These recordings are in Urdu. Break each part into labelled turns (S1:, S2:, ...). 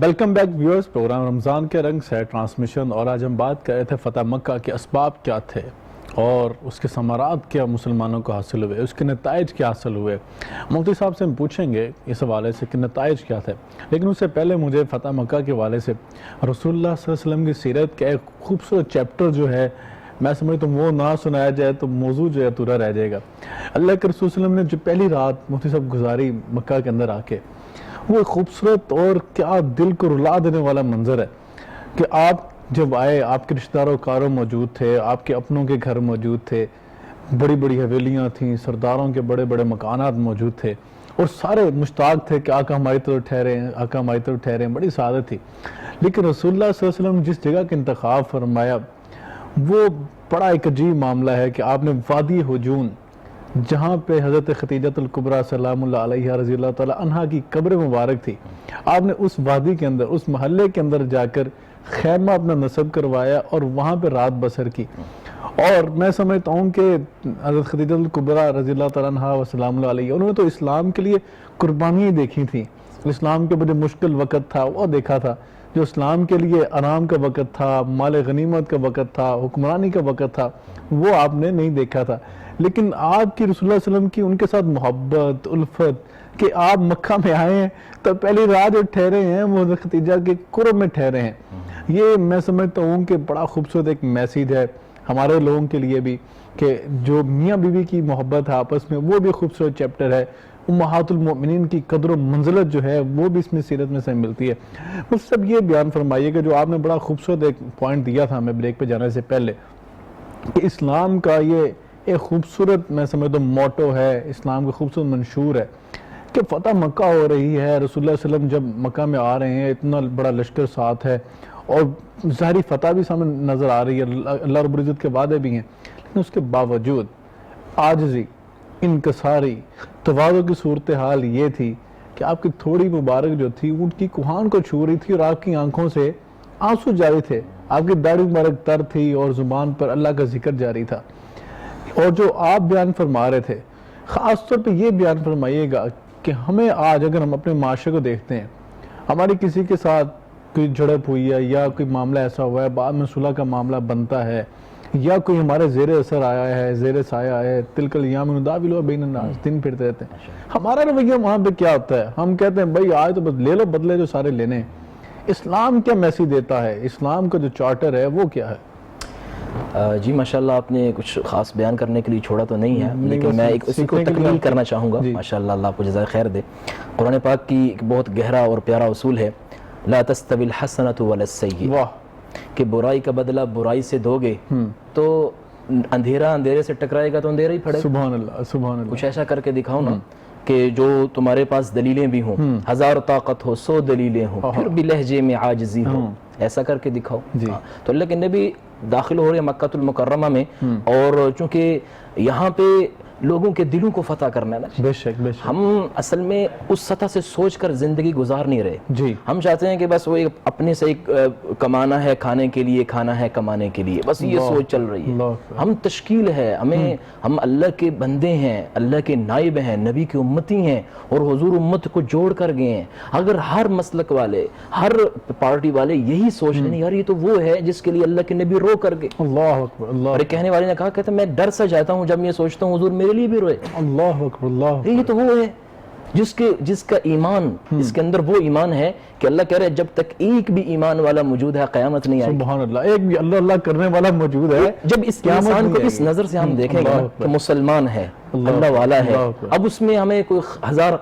S1: ویلکم بیک ویورز، پروگرام رمضان کے رنگ سے ٹرانسمیشن، اور آج ہم بات کر رہے تھے فتح مکہ کے اسباب کیا تھے اور اس کے ثمرات کیا مسلمانوں کو حاصل ہوئے، اس کے نتائج کیا حاصل ہوئے۔ مفتی صاحب سے ہم پوچھیں گے اس حوالے سے کہ نتائج کیا تھے، لیکن اس سے پہلے مجھے فتح مکہ کے حوالے سے رسول اللہ صلی اللہ علیہ وسلم کی سیرت کا ایک خوبصورت چیپٹر جو ہے، میں سمجھتا ہوں وہ نہ سنایا جائے تو موضوع جو ہے ادھورا رہ جائے گا۔ اللہ کے رسول صلی اللہ علیہ وسلم نے جو پہلی رات مفتی صاحب گزاری مکہ کے اندر آ کے، وہ خوبصورت اور کیا دل کو رلا دینے والا منظر ہے کہ آپ جب آئے، آپ کے رشتہ داروں کاروں موجود تھے، آپ کے اپنوں کے گھر موجود تھے، بڑی بڑی حویلیاں تھیں، سرداروں کے بڑے بڑے مکانات موجود تھے، اور سارے مشتاق تھے کہ آقا ہماری طرف ٹھہرے ہیں، آقا ہماری طرف ٹھہرے ہیں، بڑی سعادت تھی۔ لیکن رسول اللہ صلی اللہ علیہ وسلم جس جگہ کا انتخاب فرمایا، وہ بڑا ایک عجیب معاملہ ہے کہ آپ نے وادی حجون، جہاں پہ حضرت خدیجہ الکبریٰ سلام اللہ علیہ رضی اللہ تعالیٰ عنہا کی قبر مبارک تھی، آپ نے اس وادی کے اندر، اس محلے کے اندر جا کر خیمہ اپنا نصب کروایا اور وہاں پہ رات بسر کی۔ اور میں سمجھتا ہوں کہ حضرت خدیجہ الکبریٰ رضی اللہ تعالیٰ عنہا و سلام اللہ علیہ، انہوں نے تو اسلام کے لیے قربانیاں دیکھی تھیں، اسلام کے بڑے مشکل وقت تھا وہ دیکھا تھا، جو اسلام کے لیے آرام کا وقت تھا، مال غنیمت کا وقت تھا، حکمرانی کا وقت تھا، وہ آپ نے نہیں دیکھا تھا۔ لیکن آپ کی رسول اللہ علیہ وسلم کی ان کے ساتھ محبت، الفت، کہ آپ مکہ میں آئے ہیں تو پہلی رات جو ٹھہرے ہیں وہ حضرت خدیجہ کے قرب میں ٹھہرے ہیں۔ یہ میں سمجھتا ہوں کہ بڑا خوبصورت ایک میسیج ہے ہمارے لوگوں کے لیے بھی، کہ جو میاں بیوی کی محبت ہے آپس میں، وہ بھی خوبصورت چیپٹر ہے۔ امہات المؤمنین کی قدر و منزلت جو ہے وہ بھی اس میں سیرت میں سے ملتی ہے۔ مجھ سب یہ بیان فرمائیے کہ جو آپ نے بڑا خوبصورت ایک پوائنٹ دیا تھا ہمیں بریک پہ جانے سے پہلے، کہ اسلام کا یہ ایک خوبصورت میں سمجھتا ہوں موٹو ہے، اسلام کا خوبصورت منشور ہے کہ فتح مکہ ہو رہی ہے، رسول اللہ علیہ وسلم جب مکہ میں آ رہے ہیں، اتنا بڑا لشکر ساتھ ہے اور ظاہری فتح بھی سامنے نظر آ رہی ہے، اللہ رب العزت کے وعدے بھی ہیں، لیکن اس کے باوجود عاجزی، انکساری، تواضع کی صورتحال یہ تھی کہ آپ کی تھوڑی مبارک جو تھی اونٹ کی کوہان کو چھو رہی تھی، اور آپ کی آنکھوں سے آنسو جاری تھے، آپ کی داڑھی مبارک تر تھی اور زبان پر اللہ کا ذکر جاری تھا۔ اور جو آپ بیان فرما رہے تھے، خاص طور پہ یہ بیان فرمائیے گا کہ ہمیں آج اگر ہم اپنے معاشرے کو دیکھتے ہیں، ہماری کسی کے ساتھ کوئی جھڑپ ہوئی ہے یا کوئی معاملہ ایسا ہوا ہے، بعد میں صلح کا معاملہ بنتا ہے، یا کوئی ہمارے زیر اثر آیا ہے، زیر سایہ ہے، تلک الایام نداولها بین الناس، دن پھرتے رہتے ہیں، ہمارا رویہ وہاں پہ کیا ہوتا ہے؟ ہم کہتے ہیں بھائی آج تو بس لے لو، بدلے جو سارے لینے ہیں۔ اسلام کیا میسیج دیتا ہے؟ اسلام کا جو چارٹر ہے وہ کیا ہے؟
S2: جی ماشاءاللہ، آپ نے کچھ خاص بیان کرنے کے لیے چھوڑا تو نہیں ہے، لیکن میں اسی کو تکمیل کرنا چاہوں گا۔ ماشاءاللہ، اللہ آپ کو جزائے خیر دے۔ قرآن پاک کی ایک بہت گہرا اور پیارا اصول ہے، لا تستوی الحسنۃ ولا السیئۃ، کہ برائی کا بدلہ برائی سے دو گے تو اندھیرا اندھیرے سے ٹکرائے گا تو اندھیرا ہی پھڑے۔
S1: سبحان اللہ، سبحان اللہ۔
S2: کچھ ایسا کر کے دکھاؤ نا کہ جو تمہارے پاس دلیلیں بھی ہوں، ہزار طاقت ہو، 100 دلیلیں ہوں، پھر بھی لہجے میں عاجزی ہو، ایسا کر کے دکھاؤ۔ تو اللہ کے نبی داخل ہو رہے ہیں مکہ المکرمہ میں، اور چونکہ یہاں پہ لوگوں کے دلوں کو فتح کرنا ہے نا،
S1: بے شک بے شک،
S2: ہم اصل میں اس سطح سے سوچ کر زندگی گزار نہیں رہے۔
S1: جی،
S2: ہم چاہتے ہیں کہ بس وہ اپنے سے کمانا ہے، کھانے کے لیے، کھانا ہے کمانے کے لیے، بس یہ سوچ چل رہی ہے۔ ہم تشکیل ہے، ہم اللہ کے بندے ہیں، اللہ کے نائب ہیں، نبی کی امتی ہیں، اور حضور امت کو جوڑ کر گئے ہیں۔ اگر ہر مسلک والے، ہر پارٹی والے یہی سوچ لیں، یار یہ تو وہ ہے جس کے لیے اللہ کے نبی رو کر گئے۔
S1: اللہ اکبر، اللہ،
S2: اور ایک کہنے والے نے کہا، کہتا میں ڈر سا جاتا ہوں جب یہ سوچتا ہوں حضور میرے لیے بھی روئے۔
S1: اللہ اکبر، اللہ،
S2: یہ تو وہ ہے جس کا ایمان، اس کے اندر وہ ایمان ہے کہ اللہ کہہ رہے ہیں جب تک ایک بھی ایمان والا موجود ہے قیامت نہیں آئے گی۔
S1: سبحان اللہ، ایک بھی اللہ اللہ کرنے والا موجود ہے۔
S2: جب اس انسان کو اس نظر سے ہم دیکھیں گے کہ مسلمان ہے، اللہ والا ہے، اب اس میں ہمیں کوئی ہزار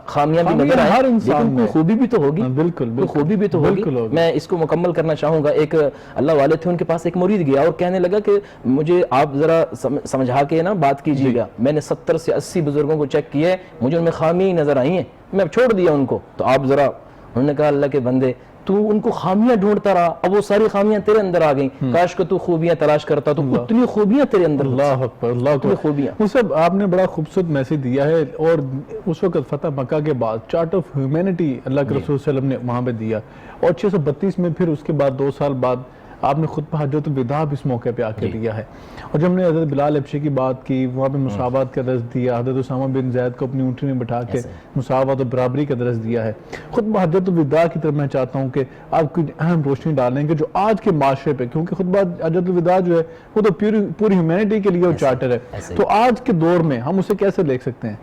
S2: خامیاں بھی نظر آئیں، لیکن کوئی خوبی بھی تو ہوگی، کوئی خوبی بھی تو ہوگی۔ میں اس کو مکمل کرنا چاہوں گا۔ ایک اللہ والے تھے، ان کے پاس ایک مرید گیا اور کہنے لگا کہ مجھے آپ ذرا سمجھا کے نا بات کیجیے گا، میں نے 70 سے 80 بزرگوں کو چیک کیا ہے، مجھے ان میں خامیاں نظر آئی ہیں، میں اب چھوڑ دیا ان کو، تو آپ ذرا، انہوں نے کہا اللہ کے بندے تو ان کو خامیاں ڈھونڈتا رہا، اب وہ ساری خامیاں تیرے اندر آ گئیں، کاش کہ تو خوبیاں تلاش کرتا تو اتنی خوبیاں تیرے اندر۔
S1: اللہ اکبر، اللہ اکبر،
S2: خوبیاں۔
S1: وہ سب آپ نے بڑا خوبصورت میسیج دیا ہے، اور اس وقت فتح مکہ کے بعد چارٹ آف ہیومینٹی اللہ کے رسول صلی اللہ علیہ وسلم نے وہاں پہ دیا، اور 632 میں پھر اس کے بعد 2 سال بعد آپ نے خطبہ حجۃ الوداع بھی اس موقع پہ آ کے دیا ہے، اور جب ہم نے حضرت بلال حبشی کی بات کی، وہاں پہ مساوات کا درس دیا، حضرت اسامہ بن زید کو اپنی اونٹنی میں بٹھا کے مساوات اور برابری کا درس دیا ہے، خطبہ حجۃ الوداع کی طرف میں چاہتا ہوں کہ آپ کوئی اہم روشنی ڈالیں کہ جو آج کے معاشرے پہ، کیونکہ خطبہ حجۃ الوداع جو ہے وہ تو پوری ہیومینٹی کے لیے وہ چارٹر ہے، تو آج کے دور میں ہم اسے کیسے دیکھ سکتے ہیں؟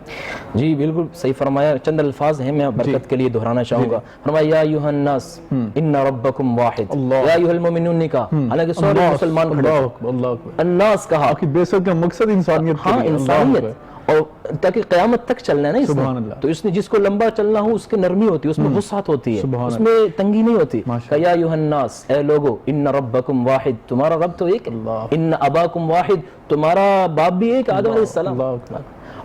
S2: جی بالکل صحیح فرمایا، چند الفاظ ہیں میں برکت کے لیے دہرانا چاہوں گا. فرمایا یا ایھا الناس ان ربکم واحد، یا ایھا المؤمنون نے کہا، حالانکہ سارے مسلمان کھڑے تھے، الناس کہا
S1: کہ بے شک کا مقصد انسانیت،
S2: ہاں انسانیت، اور تاکہ قیامت تک چلنا ہے نا اس نے، تو اس نے جس کو لمبا چلنا ہو اس کے نرمی ہوتی ہے، اس میں وسعت ہوتی ہے، اس میں تنگی نہیں ہوتی. یا ایھا الناس، اے لوگو، ان ربکم واحد، تمہارا رب تو ایک ہے، ان اباکم واحد، تمہارا باپ بھی ایک، آدم علیہ السلام.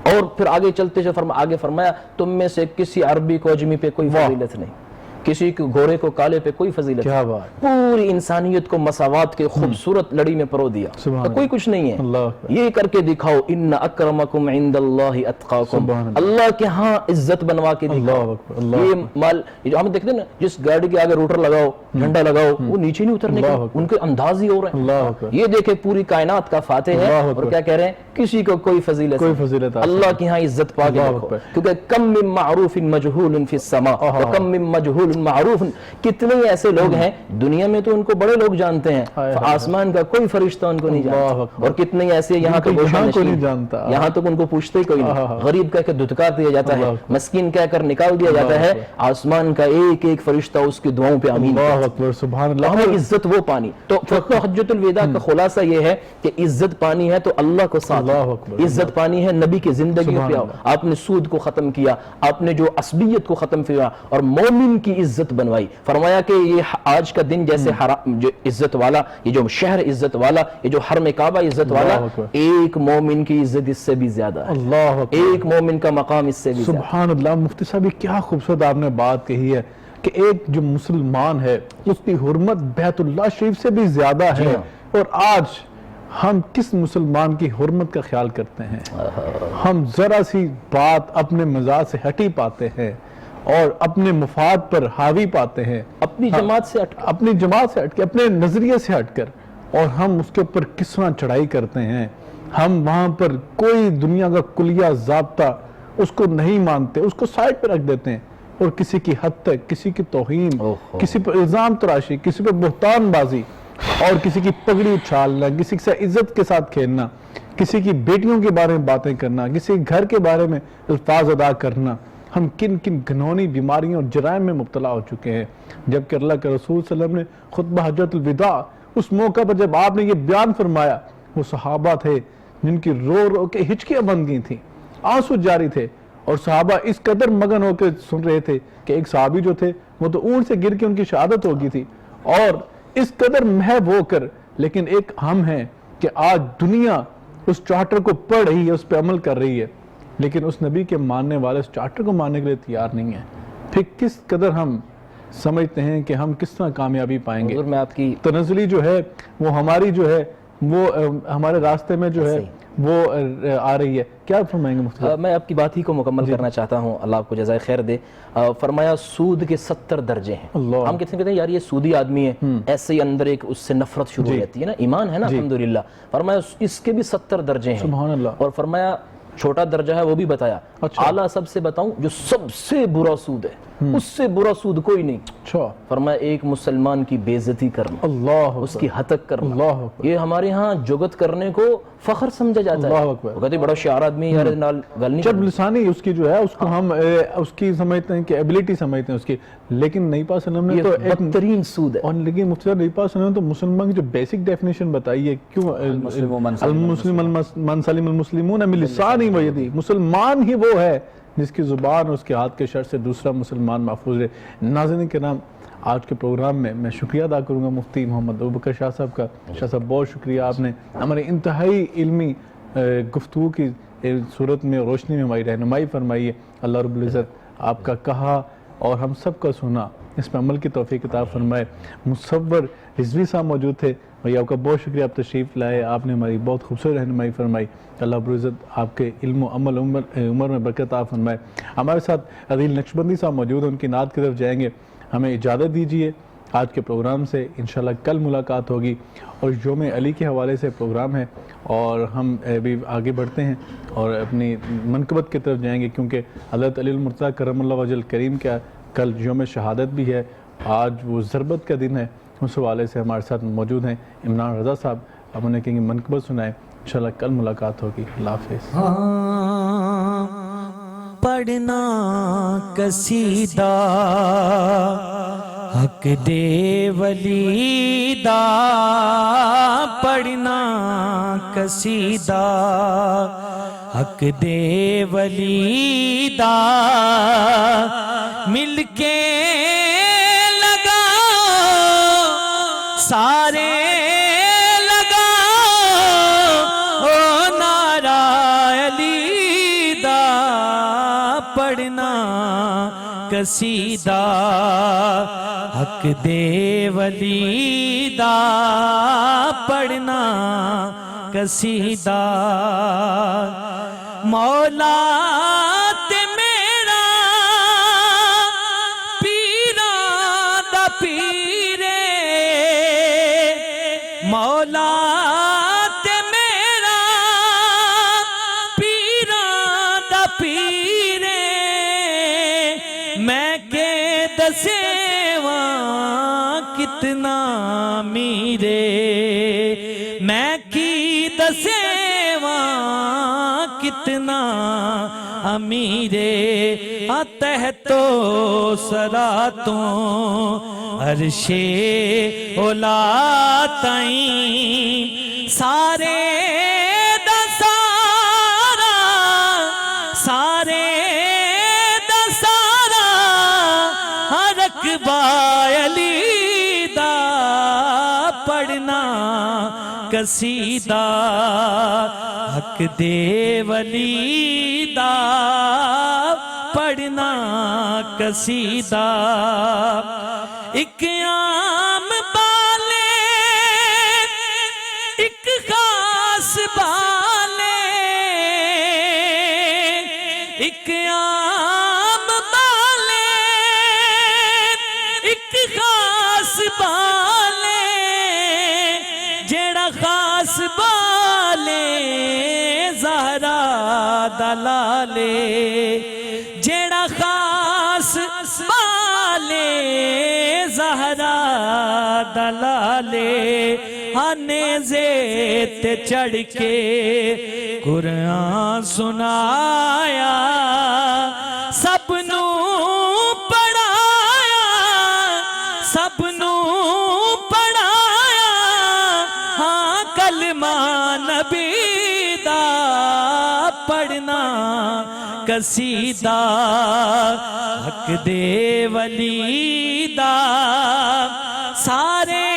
S2: اور پھر آگے چلتے آگے فرمایا تم میں سے کسی عربی کو اجمی پہ کوئی فضیلت نہیں، کسی کو گورے کو کالے پہ کوئی فضیلت نہیں، پوری انسانیت کو مساوات کے خوبصورت لڑی میں پرو دیا، کوئی کچھ نہیں ہے. یہ کر کے دکھاؤ، ان اکرمکم عند اللہ اتقاکم، اللہ کے ہاں عزت بنوا کے دکھاؤ. یہ مال جو ہم دیکھتے ہیں نا، جس گاڑی کے آگے روٹر لگاؤ، جھنڈا لگاؤ، وہ نیچے نہیں اترنے کا، ان کے انداز ہی ہو رہے ہیں. یہ دیکھیں پوری کائنات کا فاتح ہے، اور کیا کہہ رہے ہیں، کسی کو کوئی فضیلت اللہ کی ہاں عزت پا کے رکھو، کیونکہ کم من معروف مجہول فی السماء وکم من مجہول معروف. کتنے ایسے لوگ ہیں دنیا میں تو ان کو بڑے لوگ جانتے ہیں، آسمان کا کوئی فرشتہ ان کو نہیں جانتا، اور کتنے ایسے یہاں تو یہاں تک ان کو پوچھتے ہی کوئی نہیں. غریب کہہ کے دھتکار دیا جاتا ہے، مسکین کہہ کر نکال دیا جاتا ہے، آسمان کا ایک ایک فرشتہ اس کی دعاؤں پہ آمین.
S1: سبحان اللہ.
S2: ہمیں عزت وہ پانی. تو خطبہ حجۃ الوداع کا خلاصہ یہ ہے کہ عزت پانی ہے تو اللہ کو ساتھ، عزت پانی ہے نبی کی زندگیوں پہ آؤ. آپ نے سود کو ختم کیا، آپ نے جو عصبیت کو ختم کیا اور مومن کی عزت بنوائی. فرمایا کہ یہ آج کا دن جیسے جو عزت والا، یہ جو شہر عزت والا، یہ جو حرم کعبہ عزت والا، ایک مومن کی عزت اس سے بھی زیادہ ہے، ایک مومن کا مقام اس سے بھی زیادہ.
S1: سبحان اللہ. مفتی صاحب کیا خوبصورت آپ نے بات کہی ہے کہ ایک جو مسلمان ہے اس کی حرمت بیت اللہ شریف سے بھی زیادہ ہے. اور آج ہم کس مسلمان کی حرمت کا خیال کرتے ہیں؟ ہم ذرا سی بات اپنے مزاج سے ہٹی پاتے ہیں اور اپنے مفاد پر حاوی پاتے ہیں،
S2: اپنی جماعت سے ہٹ
S1: کے، اپنے نظریے سے ہٹ کر، اور ہم اس کے اوپر کس طرح چڑھائی کرتے ہیں. ہم وہاں پر کوئی دنیا کا کلیہ ضابطہ اس کو نہیں مانتے، اس کو سائڈ پہ رکھ دیتے ہیں، اور کسی کی حد تک، کسی کی توہین، کسی پر الزام تراشی، کسی پر بہتان بازی، اور کسی کی پگڑی اچھالنا، کسی سے عزت کے ساتھ کھیلنا، کسی کی بیٹیوں کے بارے میں باتیں کرنا، کسی گھر کے بارے میں الفاظ ادا کرنا. ہم کن کن گھنونی بیماریوں اور جرائم میں مبتلا ہو چکے ہیں، جبکہ اللہ کے رسول صلی اللہ علیہ وسلم نے خطبہ حجۃ الوداع اس موقع پر جب آپ نے یہ بیان فرمایا، وہ صحابہ تھے جن کی رو رو کے ہچکیاں بن گئی تھیں، آنسو جاری تھے، اور صحابہ اس قدر مگن ہو کے سن رہے تھے کہ ایک صحابی جو تھے وہ تو اونٹ سے گر کے ان کی شہادت ہو گئی تھی، اور اس قدر محب ہو کر. لیکن ایک ہم ہیں کہ آج دنیا اس چارٹر کو پڑھ رہی ہے، اس پہ عمل کر رہی ہے، لیکن اس نبی کے ماننے والے اس چارٹر کو ماننے کے لیے تیار نہیں ہیں. پھر کس قدر ہم سمجھتے ہیں کہ ہم کس طرح کامیابی پائیں گے؟
S2: میں آپ کی
S1: تنزلی جو ہے وہ ہماری جو ہے وہ ہمارے راستے میں جو ہے وہ آ رہی ہے. کیا فرمائیں گے مفتی صاحب؟
S2: میں آپ کی بات ہی کو مکمل کرنا چاہتا ہوں، اللہ آپ کو جزائے خیر دے. فرمایا سود کے 70 درجے ہیں. ہم کہتے ہیں یار یہ سودی آدمی ہے، ایسے ہی اندر ایک اس سے نفرت شروع ہو جاتی ہے نا، ایمان ہے نا الحمدللہ. فرمایا اس کے بھی 70 درجے ہیں.
S1: سبحان اللہ.
S2: اور فرمایا چھوٹا درجہ ہے وہ بھی بتایا. اعلیٰ سب سے بتاؤں جو سب سے برا سود ہے، اس سے برا سود کوئی نہیں. فرمایا ایک مسلمان کی بے عزتی کرنا، اس کی ہتک کرنا. یہ ہمارے ہاں جگت کرنے کو فخر سمجھا جاتا ہے. وہ کہتے بڑا شعار آدمی یار نال گل نہیں،
S1: جب لسانی اس کی جو ہے اس کو ہم اس کی سمجھتے ہیں کہ ایبیلٹی سمجھتے ہیں اس کی. لیکن نبی پاک صلی اللہ علیہ وسلم نے تو بدترین سود ہے. اور لیکن مفتی صاحب نبی پاک صلی اللہ علیہ وسلم نے تو مسلمان کی جو بیسک ڈیفینیشن بتائی ہے، کیوں المسلم من سلم المسلمون من لسانہ و یدہ، مسلمان ہی وہ ہے جس کی زبان اور اس کے ہاتھ کے شر سے دوسرا مسلمان محفوظ رہے. ناظرین کرام، آج کے پروگرام میں میں شکریہ ادا کروں گا مفتی محمد ابوبکر شاہ صاحب کا. شاہ صاحب بہت شکریہ، آپ نے ہمارے انتہائی علمی گفتگو کی صورت میں روشنی میں ہماری رہنمائی فرمائی ہے. اللہ رب العزت آپ کا کہا اور ہم سب کا سنا اس پر عمل کی توفیق عطا فرمائے. مصور رضوی صاحب موجود تھے، بھائی آپ کا بہت شکریہ، آپ تشریف لائے، آپ نے ہماری بہت خوبصورت رہنمائی فرمائی. اللہ رب العزت آپ کے علم و عمل عمر میں برکت عطا فرمائے. ہمارے ساتھ عدیل نقشبندی صاحب موجود ہیں، ان کی نعت کی طرف جائیں گے. ہمیں اجازت دیجیے، آج کے پروگرام سے، انشاءاللہ کل ملاقات ہوگی اور یوم علی کے حوالے سے پروگرام ہے، اور ہم ابھی آگے بڑھتے ہیں اور اپنی منقبت کی طرف جائیں گے، کیونکہ حضرت علی المرتضیٰ کرم اللہ وجہ الکریم کا کل یوم شہادت بھی ہے، آج وہ ضربت کا دن ہے۔ اس حوالے سے ہمارے ساتھ موجود ہیں عمران رضا صاحب، اب انہیں کہیں گے منقبت سنائیں، انشاءاللہ کل ملاقات ہوگی۔ اللہ حافظ۔
S3: پڑھنا قصیدہ حق دے ولی دا، پڑھنا قصیدہ حق دے ولی دا، مل کے لگا سارے لگا او نعرہ علی دا، پڑھنا قصیدہ حق دے ولی دا، پڑھنا قصیدہ مولا تے میرا پیراں دا پیرے، مولا تے میرا پیراں دا پیرے، میں کہ دسیواں کتنا میرے، میں کی دسیواں کتنا امیرے، تحتو سراتوں عرش اولا تائیں، سارے دا سارا، سارے دا سارا رقبہ علی دا، پڑھنا قصیدہ حق دے ولی دا، پڑھنا قصیدہ ایک عام بالے ایک خاص بالے، ایک عام بالے ایک خاص بالے، جیڑا خاص بالے زہرا دلالے، جیڑا خاص بالے زہرا دلالے، نیزے تے چڑھ کے قرآن سنایا، سب نو پڑھایا، سب نو پڑھایا، ہاں کلمہ نبی دا، پڑھنا قصیدہ حق دے ولی دا، سارے